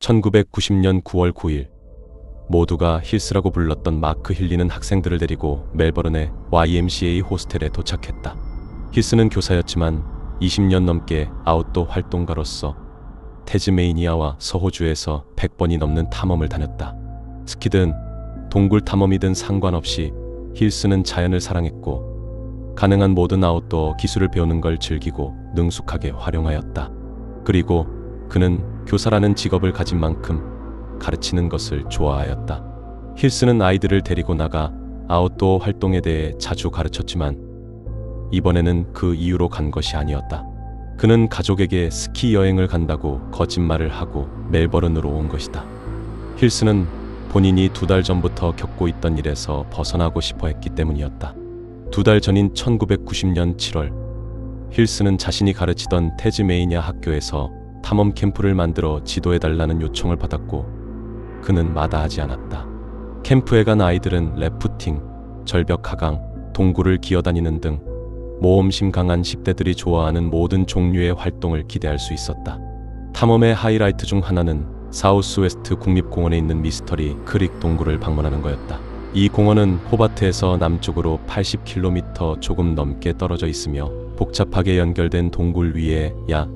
1990년 9월 9일 모두가 힐스라고 불렀던 마크 힐리는 학생들을 데리고 멜버른의 YMCA 호스텔에 도착했다. 힐스는 교사였지만 20년 넘게 아웃도어 활동가로서 태즈메이니아와 서호주에서 100번이 넘는 탐험을 다녔다. 스키든 동굴 탐험이든 상관없이 힐스는 자연을 사랑했고 가능한 모든 아웃도어 기술을 배우는 걸 즐기고 능숙하게 활용하였다. 그리고 그는 교사라는 직업을 가진 만큼 가르치는 것을 좋아하였다. 힐스는 아이들을 데리고 나가 아웃도어 활동에 대해 자주 가르쳤지만 이번에는 그 이유로 간 것이 아니었다. 그는 가족에게 스키 여행을 간다고 거짓말을 하고 멜버른으로 온 것이다. 힐스는 본인이 2달 전부터 겪고 있던 일에서 벗어나고 싶어 했기 때문이었다. 2달 전인 1990년 7월 힐스는 자신이 가르치던 태즈메이니아 학교에서 탐험 캠프를 만들어 지도해달라는 요청을 받았고 그는 마다하지 않았다. 캠프에 간 아이들은 래프팅, 절벽 하강, 동굴을 기어다니는 등 모험심 강한 10대들이 좋아하는 모든 종류의 활동을 기대할 수 있었다. 탐험의 하이라이트 중 하나는 사우스웨스트 국립공원에 있는 미스터리 크릭 동굴을 방문하는 거였다. 이 공원은 호바트에서 남쪽으로 80km 조금 넘게 떨어져 있으며 복잡하게 연결된 동굴 위에 약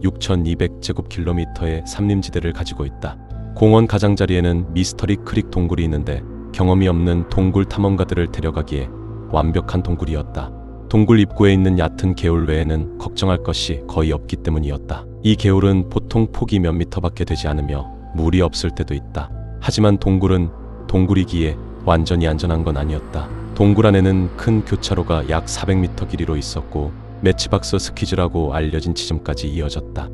6,200제곱킬로미터의 산림지대를 가지고 있다. 공원 가장자리에는 미스터리 크릭 동굴이 있는데 경험이 없는 동굴 탐험가들을 데려가기에 완벽한 동굴이었다. 동굴 입구에 있는 얕은 개울 외에는 걱정할 것이 거의 없기 때문이었다. 이 개울은 보통 폭이 몇 미터밖에 되지 않으며 물이 없을 때도 있다. 하지만 동굴은 동굴이기에 완전히 안전한 건 아니었다. 동굴 안에는 큰 교차로가 약 400m 길이로 있었고 매치박스 스키즈라고 알려진 지점까지 이어졌다.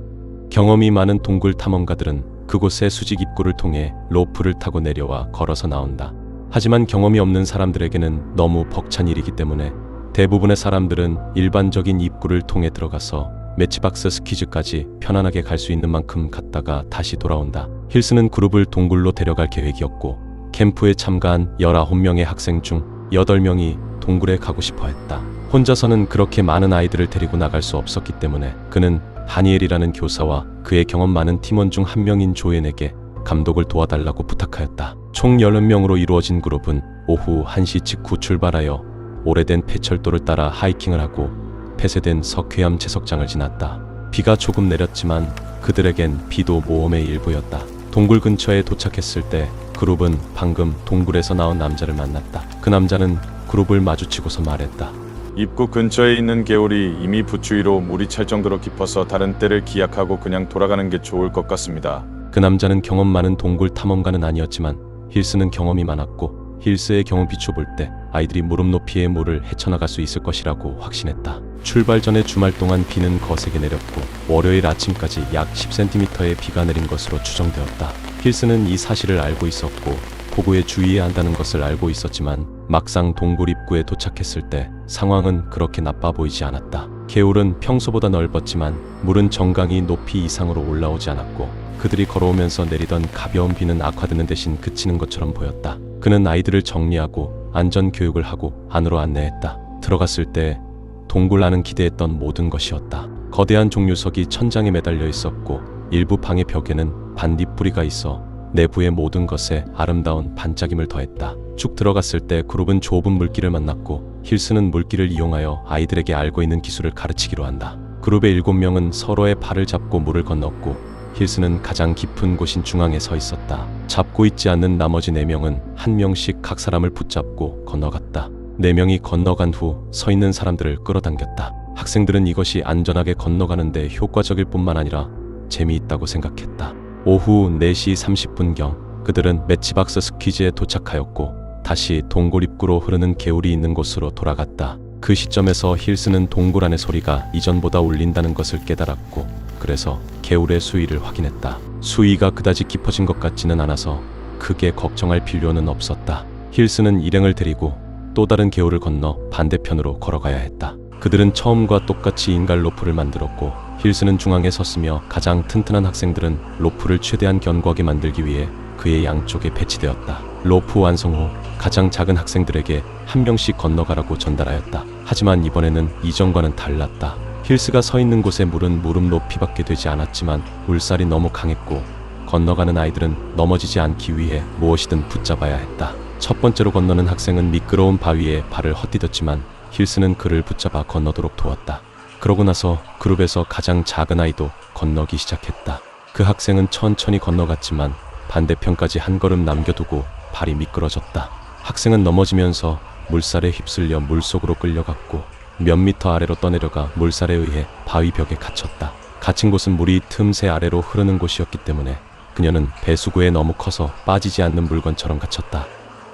경험이 많은 동굴 탐험가들은 그곳의 수직 입구를 통해 로프를 타고 내려와 걸어서 나온다. 하지만 경험이 없는 사람들에게는 너무 벅찬 일이기 때문에 대부분의 사람들은 일반적인 입구를 통해 들어가서 매치박스 스키즈까지 편안하게 갈 수 있는 만큼 갔다가 다시 돌아온다. 힐스는 그룹을 동굴로 데려갈 계획이었고 캠프에 참가한 19명의 학생 중 8명이 동굴에 가고 싶어 했다. 혼자서는 그렇게 많은 아이들을 데리고 나갈 수 없었기 때문에 그는 다니엘이라는 교사와 그의 경험 많은 팀원 중 한 명인 조엔에게 감독을 도와달라고 부탁하였다. 총 10명으로 이루어진 그룹은 오후 1시 직후 출발하여 오래된 폐철도를 따라 하이킹을 하고 폐쇄된 석회암 채석장을 지났다. 비가 조금 내렸지만 그들에겐 비도 모험의 일부였다. 동굴 근처에 도착했을 때 그룹은 방금 동굴에서 나온 남자를 만났다. 그 남자는 그룹을 마주치고서 말했다. 입구 근처에 있는 개울이 이미 부추위로 물이 찰 정도로 깊어서 다른 때를 기약하고 그냥 돌아가는 게 좋을 것 같습니다. 그 남자는 경험 많은 동굴 탐험가는 아니었지만 힐스는 경험이 많았고 힐스의 경험 비춰볼 때 아이들이 무릎 높이의 물을 헤쳐나갈 수 있을 것이라고 확신했다. 출발 전에 주말 동안 비는 거세게 내렸고 월요일 아침까지 약 10cm의 비가 내린 것으로 추정되었다. 힐스는 이 사실을 알고 있었고 폭우에 주의해야 한다는 것을 알고 있었지만 막상 동굴 입구에 도착했을 때 상황은 그렇게 나빠 보이지 않았다. 개울은 평소보다 넓었지만 물은 정강이 높이 이상으로 올라오지 않았고 그들이 걸어오면서 내리던 가벼운 비는 악화되는 대신 그치는 것처럼 보였다. 그는 아이들을 정리하고 안전 교육을 하고 안으로 안내했다. 들어갔을 때 동굴 안은 기대했던 모든 것이었다. 거대한 종류석이 천장에 매달려 있었고 일부 방의 벽에는 반딧불이가 있어 내부의 모든 것에 아름다운 반짝임을 더했다. 쭉 들어갔을 때 그룹은 좁은 물길을 만났고 힐스는 물길을 이용하여 아이들에게 알고 있는 기술을 가르치기로 한다. 그룹의 7명은 서로의 발을 잡고 물을 건넜고 힐스는 가장 깊은 곳인 중앙에 서 있었다. 잡고 있지 않는 나머지 4명은 한 명씩 각 사람을 붙잡고 건너갔다. 4명이 건너간 후 서 있는 사람들을 끌어당겼다. 학생들은 이것이 안전하게 건너가는데 효과적일 뿐만 아니라 재미있다고 생각했다. 오후 4시 30분경 그들은 매치박스 스키즈에 도착하였고 다시 동굴 입구로 흐르는 개울이 있는 곳으로 돌아갔다. 그 시점에서 힐스는 동굴 안의 소리가 이전보다 울린다는 것을 깨달았고 그래서 개울의 수위를 확인했다. 수위가 그다지 깊어진 것 같지는 않아서 크게 걱정할 필요는 없었다. 힐스는 일행을 데리고 또 다른 개울을 건너 반대편으로 걸어가야 했다. 그들은 처음과 똑같이 인갈 로프를 만들었고 힐스는 중앙에 섰으며 가장 튼튼한 학생들은 로프를 최대한 견고하게 만들기 위해 그의 양쪽에 배치되었다. 로프 완성 후 가장 작은 학생들에게 한 명씩 건너가라고 전달하였다. 하지만 이번에는 이전과는 달랐다. 힐스가 서 있는 곳의 물은 무릎 높이밖에 되지 않았지만 물살이 너무 강했고 건너가는 아이들은 넘어지지 않기 위해 무엇이든 붙잡아야 했다. 첫 번째로 건너는 학생은 미끄러운 바위에 발을 헛디뎠지만 힐스는 그를 붙잡아 건너도록 도왔다. 그러고 나서 그룹에서 가장 작은 아이도 건너기 시작했다. 그 학생은 천천히 건너갔지만 반대편까지 한 걸음 남겨두고 발이 미끄러졌다. 학생은 넘어지면서 물살에 휩쓸려 물속으로 끌려갔고 몇 미터 아래로 떠내려가 물살에 의해 바위 벽에 갇혔다. 갇힌 곳은 물이 틈새 아래로 흐르는 곳이었기 때문에 그녀는 배수구에 너무 커서 빠지지 않는 물건처럼 갇혔다.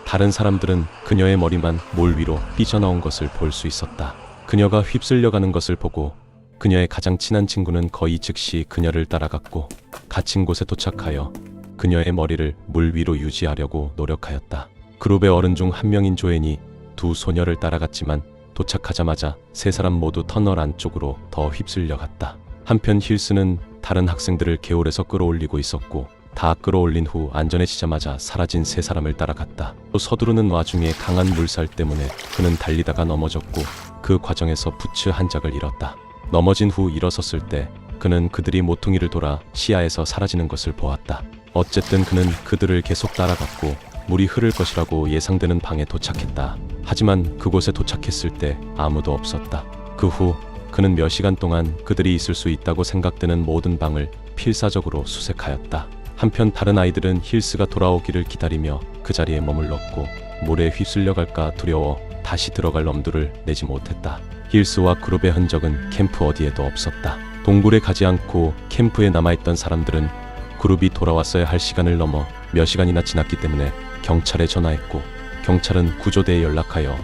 다른 사람들은 그녀의 머리만 물 위로 삐져나온 것을 볼 수 있었다. 그녀가 휩쓸려가는 것을 보고 그녀의 가장 친한 친구는 거의 즉시 그녀를 따라갔고 갇힌 곳에 도착하여 그녀의 머리를 물 위로 유지하려고 노력하였다. 그룹의 어른 중 한 명인 조앤이 두 소녀를 따라갔지만 도착하자마자 세 사람 모두 터널 안쪽으로 더 휩쓸려갔다. 한편 힐스는 다른 학생들을 개울에서 끌어올리고 있었고 다 끌어올린 후 안전해지자마자 사라진 세 사람을 따라갔다. 또 서두르는 와중에 강한 물살 때문에 그는 달리다가 넘어졌고 그 과정에서 부츠 한 짝을 잃었다. 넘어진 후 일어섰을 때 그는 그들이 모퉁이를 돌아 시야에서 사라지는 것을 보았다. 어쨌든 그는 그들을 계속 따라갔고 물이 흐를 것이라고 예상되는 방에 도착했다. 하지만 그곳에 도착했을 때 아무도 없었다. 그 후 그는 몇 시간 동안 그들이 있을 수 있다고 생각되는 모든 방을 필사적으로 수색하였다. 한편 다른 아이들은 힐스가 돌아오기를 기다리며 그 자리에 머물렀고 물에 휩쓸려갈까 두려워 다시 들어갈 엄두를 내지 못했다. 힐스와 그룹의 흔적은 캠프 어디에도 없었다. 동굴에 가지 않고 캠프에 남아있던 사람들은 그룹이 돌아왔어야 할 시간을 넘어 몇 시간이나 지났기 때문에 경찰에 전화했고 경찰은 구조대에 연락하여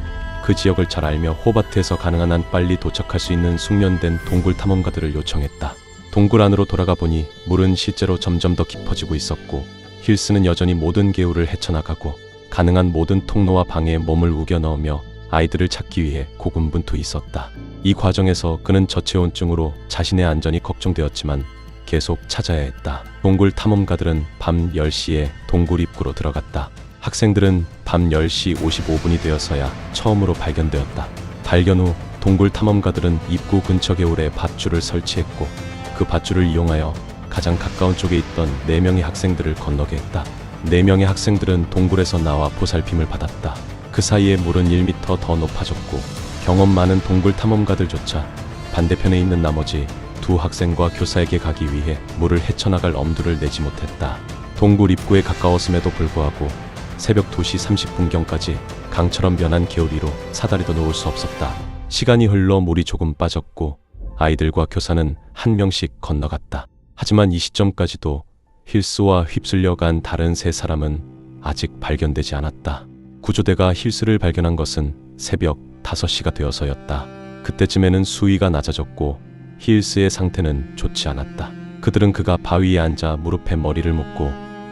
그 지역을 잘 알며 호바트에서 가능한 한 빨리 도착할 수 있는 숙련된 동굴 탐험가들을 요청했다. 동굴 안으로 돌아가 보니 물은 실제로 점점 더 깊어지고 있었고 힐스는 여전히 모든 개울을 헤쳐나가고 가능한 모든 통로와 방에 몸을 우겨 넣으며 아이들을 찾기 위해 고군분투 있었다. 이 과정에서 그는 저체온증으로 자신의 안전이 걱정되었지만 계속 찾아야 했다. 동굴 탐험가들은 밤 10시에 동굴 입구로 들어갔다. 학생들은 밤 10시 55분이 되어서야 처음으로 발견되었다. 발견 후 동굴 탐험가들은 입구 근처 개울에 밧줄을 설치했고 그 밧줄을 이용하여 가장 가까운 쪽에 있던 4명의 학생들을 건너게 했다. 4명의 학생들은 동굴에서 나와 보살핌을 받았다. 그 사이에 물은 1m 더 높아졌고 경험 많은 동굴 탐험가들조차 반대편에 있는 나머지 두 학생과 교사에게 가기 위해 물을 헤쳐나갈 엄두를 내지 못했다. 동굴 입구에 가까웠음에도 불구하고 새벽 2시 30분경까지 강처럼 변한 개울 위로 사다리도 놓을 수 없었다. 시간이 흘러 물이 조금 빠졌고 아이들과 교사는 한 명씩 건너갔다. 하지만 이 시점까지도 힐스와 휩쓸려간 다른 세 사람은 아직 발견되지 않았다. 구조대가 힐스를 발견한 것은 새벽 5시가 되어서였다. 그때쯤에는 수위가 낮아졌고 힐스의 상태는 좋지 않았다. 그들은 그가 바위에 앉아 무릎에 머리를 묻고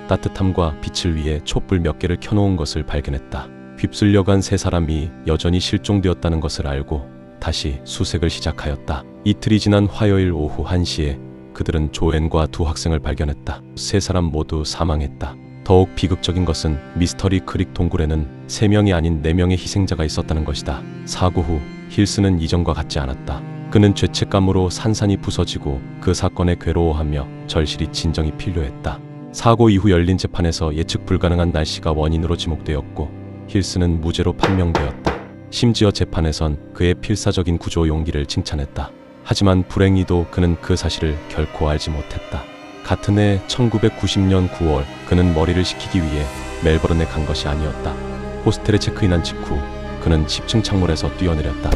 따뜻함과 빛을 위해 촛불 몇 개를 켜놓은 것을 발견했다. 휩쓸려간 세 사람이 여전히 실종되었다는 것을 알고 다시 수색을 시작하였다. 이틀이 지난 화요일 오후 1시에 그들은 조앤과 두 학생을 발견했다. 세 사람 모두 사망했다. 더욱 비극적인 것은 미스터리 크릭 동굴에는 3명이 아닌 4명의 희생자가 있었다는 것이다. 사고 후 힐스는 이전과 같지 않았다. 그는 죄책감으로 산산이 부서지고 그 사건에 괴로워하며 절실히 진정이 필요했다. 사고 이후 열린 재판에서 예측 불가능한 날씨가 원인으로 지목되었고 힐스는 무죄로 판명되었다. 심지어 재판에선 그의 필사적인 구조 용기를 칭찬했다. 하지만 불행히도 그는 그 사실을 결코 알지 못했다. 같은 해 1990년 9월 그는 머리를 식히기 위해 멜버른에 간 것이 아니었다. 호스텔에 체크인한 직후 그는 10층 창문에서 뛰어내렸다.